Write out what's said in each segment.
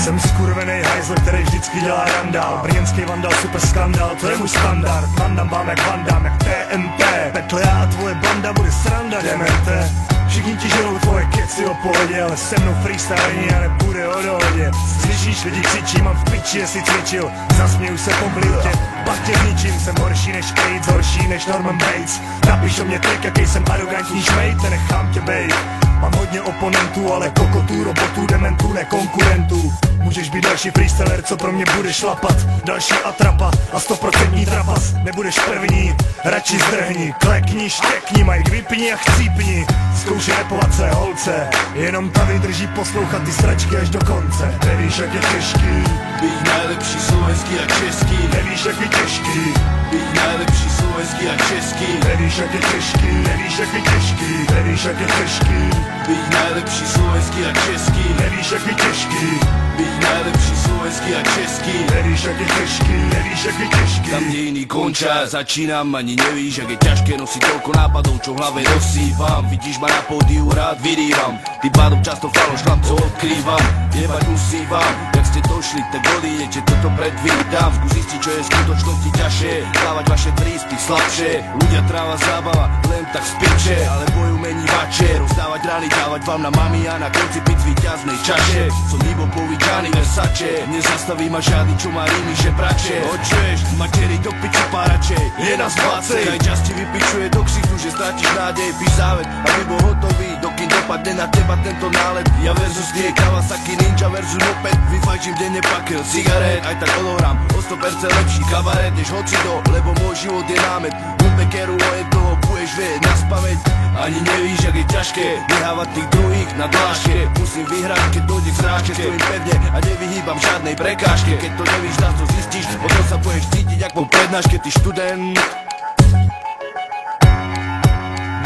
Jsem skurvenej hajzl, který vždycky dělá randál. Brněnský vandal, super skandál, to je můj standard. Mandam vám jak vandám, jak TNT. Pekle já a tvoje banda bude sranda, demente. Všichni ti žerou tvoje keci o pohodě, ale se mnou freestyle a nebude o dohodě. Slyšíš, lidi křičí, mám v piči, jestli cvičil. Zasměju se, pobliju tě, pak tě zničím. Jsem horší než AIDS, horší než Norman Bates. Napíšou mě trik, jaký jsem arrogantní šmejt, nenechám tě bejt. Mám hodně oponentů, ale kokotů, robotů, dementů, ne konkurentů. Můžeš být další freestyler, co pro mě bude šlapat. Další atrapa a 100% trapas. Nebudeš první, radši zdrhni. Klekni, štěkni, Mike, vypni a chcípni. Zkoušej repovat své holce, jenom ta vydrží poslouchat ty sračky až do konce. Nevíš, jak je těžký být najlepší slovenský a český. Nevíš, jak je těžký být najlepší slovenský a český. Nevíš, jak je těžký, nevíš, jak je těžký. Nevíš, jak je těžký být najlepší slovenský a český. Nevíš, jak je těžký být najlepší slovenský a český. Nevíš, jak je těžký, nevíš, jak je těžký. Tam, kde iný končia, začínam, ani nevíš, jak je ťažké nosiť toľko nápadov, čo v hlave rozsývam. Vidíš ma na pódiu, rád vyrývam, tým pádom často faloš chlapcov odkrývam. Jebať musívam, jak ste došli, tak odídete, toto predvídam. Skús zistiť, čo je v skutočnosti ťažšie, dávať vaše príspy slabšie. Ľudia tráva zábava, len tak z piče, ale boju mení vače. Rozdávať rany, dávať vám na mami a na konci piť z víťaznej čaše. Som Ivo Povičany, Versace, nezastaví ma žiadny, čo má rímy, že brače. Očuješ, materi do piči párače, je nás 20. Aj čas ti vypičuje do ksichtu, že strátiš nádej, píš závet, aby bol hotový, dokým dopadne na teba tento nálet. Ja versus nie, Kawasaki Ninja versus moped, vyfajčím denne pakel cigaret. Aj tak odohrám o 100% lepší kabaret, než hocido, lebo môj život je námet. Bekeru o jednoho budeš vedieť naspamäť. Ani nevíš, jak je ťažké vyhávať tých druhých na dláške. Musím vyhrať, keď dojde k zrážke, stojím pevne a nevyhýbam žiadnej prekážke. Keď to nevíš, nás to zistíš, potom sa budeš cítiť jak po prednáške, ty študent.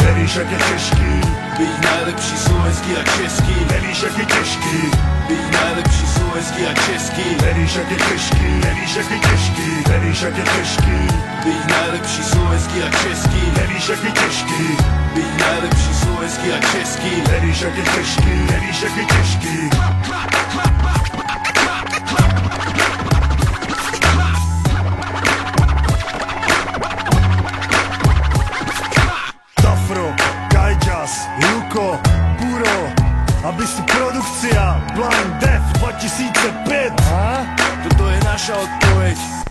Nevíš, jak je těžký byť najlepší slovenský a český. Nevíš, jak je těžký byť najlepší slovenský a český. Nevíš, jak je těžký, nevíš, jak je těžký. Nevíš, jak je těžký byť najlepší slovenský a český. Nevíš, jak je těžký byť najlepší slovenský a český. Nevíš, jak je těžký, nevíš, jak je těžký. Tafro, Kajjas, Juko, Puro, aby si produkcia Blind Death 2005. Toto je naša odpoveď.